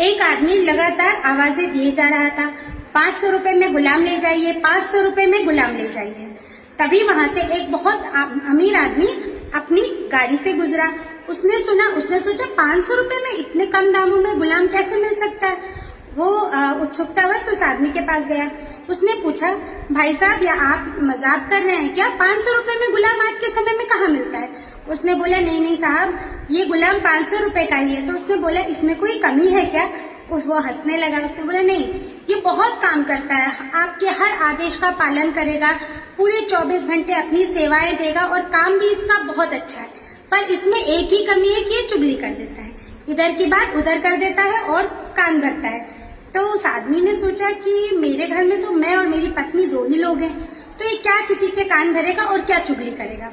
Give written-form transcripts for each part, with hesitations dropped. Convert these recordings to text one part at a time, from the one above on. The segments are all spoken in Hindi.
एक आदमी लगातार आवाजें दिए जा रहा था, 500 रुपए में गुलाम ले जाइए, 500 रुपए में गुलाम ले जाइए। तभी वहां से एक बहुत अमीर आदमी अपनी गाड़ी से गुजरा। उसने सुना, उसने सोचा 500 रुपए में इतने कम दामों में गुलाम कैसे मिल सकता है। वो उत्सुकतावश उस आदमी के पास गया। उसने पूछा, भाई साहब, या आप मजाक कर रहे हैं क्या? 500 रुपए में गुलाम आज के समय में कहाँ मिलता है? उसने बोला, नहीं नहीं साहब, ये गुलाम 500 रुपए का ही है। तो उसने बोला, इसमें कोई कमी है क्या? वो हंसने लगा। उसने बोला, नहीं, ये बहुत काम करता है, आपके हर आदेश का पालन करेगा, पूरे 24 घंटे अपनी सेवाएं देगा और काम भी इसका बहुत अच्छा है, पर इसमें एक ही कमी है कि ये चुगली कर देता है, इधर की बात उधर कर देता है और कान भरता है। तो उस आदमी ने सोचा कि मेरे घर में तो मैं और मेरी पत्नी 2 ही लोग हैं, तो ये क्या किसी के कान भरेगा और क्या चुगली करेगा।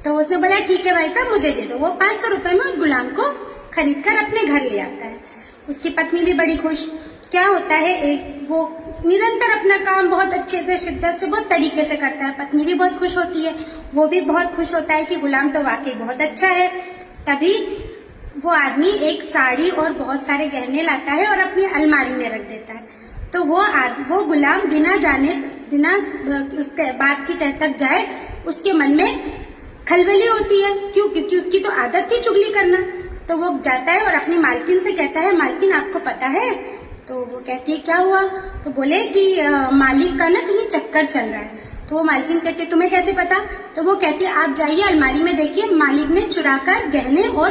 तो उसने बोला, ठीक है भाई साहब, मुझे दे दो। वो 500 रुपए में उस गुलाम को खरीद कर अपने घर ले आता है। उसकी पत्नी भी बड़ी खुश। क्या होता है, वो निरंतर अपना काम बहुत अच्छे से, शिद्दत से, बहुत तरीके से करता है। पत्नी भी बहुत खुश होती है, वो भी बहुत खुश होता है कि गुलाम तो वाकई बहुत अच्छा है। तभी वो आदमी एक साड़ी और बहुत सारे गहने लाता है और अपनी अलमारी में रख देता है। तो वो गुलाम बिना उसके बात की तह तक जाए, उसके मन में खलबली होती है। क्यों? क्योंकि उसकी तो आदत थी चुगली करना। तो वो जाता है और अपनी मालकिन से कहता है, मालकिन आपको पता है? तो वो कहती है, क्या हुआ? तो बोले कि मालिक का ना कहीं चक्कर चल रहा है। तो वो मालकिन कहती है, तुम्हें कैसे पता? तो वो कहती है, आप जाइए अलमारी में देखिए, मालिक ने चुराकर गहने और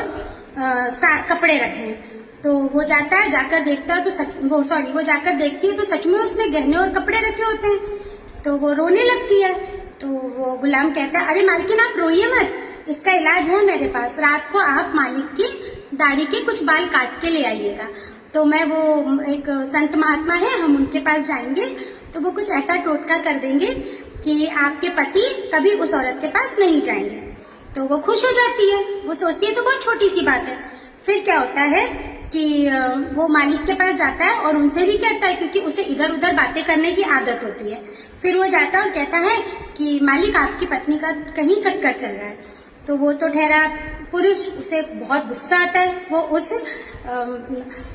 कपड़े रखे हैं। तो वो जाता है, जाकर देखता है तो वो जाकर देखती है तो सच में उसने गहने और कपड़े रखे होते हैं। तो वो रोने लगती है। तो वो गुलाम कहता है, अरे मालकिन आप रोइए मत, इसका इलाज है मेरे पास। रात को आप मालिक की दाढ़ी के कुछ बाल काट के ले आइएगा। तो वो एक संत महात्मा है, हम उनके पास जाएंगे, तो वो कुछ ऐसा टोटका कर देंगे कि आपके पति कभी उस औरत के पास नहीं जाएंगे। तो वो खुश हो जाती है। वो सोचती है तो बहुत छोटी सी बात है। फिर क्या होता है कि वो मालिक के पास जाता है और उनसे भी कहता है, क्योंकि उसे इधर उधर बातें करने की आदत होती है। फिर वो जाता है और कहता है कि मालिक, आपकी पत्नी का कहीं चक्कर चल रहा है। तो वो तो ठहरा पुरुष, उसे बहुत गुस्सा आता है। वो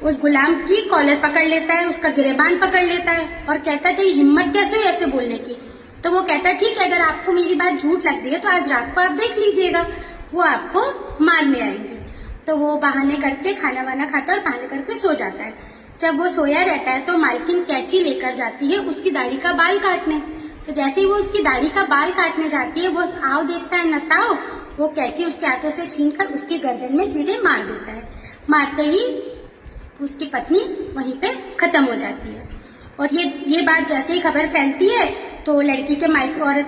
उस गुलाम की कॉलर पकड़ लेता है, उसका गिरेबान पकड़ लेता है और कहता है, तेरी हिम्मत कैसे हुई ऐसे बोलने की? तो वो कहता है, ठीक है, अगर आपको मेरी बात झूठ लग रही है तो आज रात को आप देख लीजिएगा, वो आपको मारने आएंगे। तो वो बहाने करके खाना वाना खाता है और बहाने करके सो जाता है। जब वो सोया रहता है तो मालकिन कैंची लेकर जाती है उसकी दाढ़ी का बाल काटने। तो जैसे ही वो उसकी दाढ़ी का बाल काटने जाती है, वो आओ देखता है, न ताओ, वो कैंची उसके हाथों से छीनकर उसकी गर्दन में सीधे मार देता है। मारते ही उसकी पत्नी वहीं पे खत्म हो जाती है। और ये बात जैसे ही खबर फैलती है तो औरत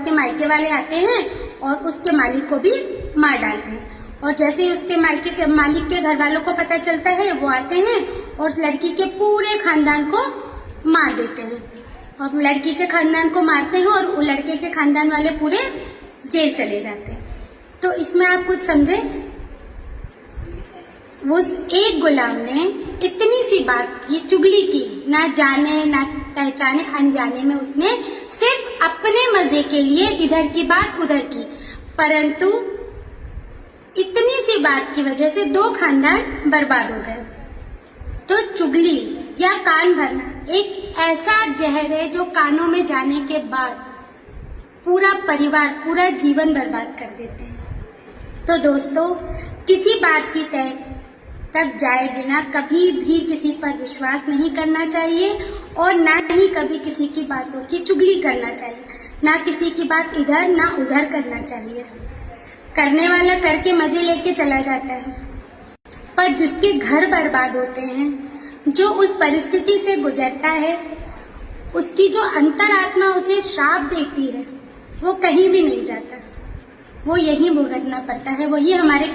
के मायके वाले आते हैं और उसके मालिक को भी मार डालते हैं। और जैसे ही उसके मालिक के घर वालों को पता चलता है, वो आते हैं और लड़की के पूरे खानदान को मार देते हैं। और लड़की के खानदान को मारते हैं और लड़के के खानदान वाले पूरे जेल चले जाते हैं। तो इसमें आप कुछ समझे? उस एक गुलाम ने इतनी सी बात की, चुगली की, ना जाने ना पहचाने अनजाने में उसने सिर्फ अपने मजे के लिए इधर की बात उधर की, परंतु इतनी सी बात की वजह से 2 खानदान बर्बाद हो गए। तो चुगली या कान भरना एक ऐसा जहर है जो कानों में जाने के बाद पूरा परिवार, पूरा जीवन बर्बाद कर देते हैं। तो दोस्तों, किसी बात की तय तक जाए बिना कभी भी किसी पर विश्वास नहीं करना चाहिए और ना ही कभी किसी की बातों की चुगली करना चाहिए। ना किसी की बात इधर ना उधर करना चाहिए। करने वाला करके मजे लेके चला जाता है, पर जिसके घर बर्बाद होते हैं, जो उस परिस्थिति से गुजरता है, उसकी जो अंतरात्मा उसे श्राप देती है, वो कहीं भी नहीं जाता, वो यही भुगतना पड़ता है। वही हमारे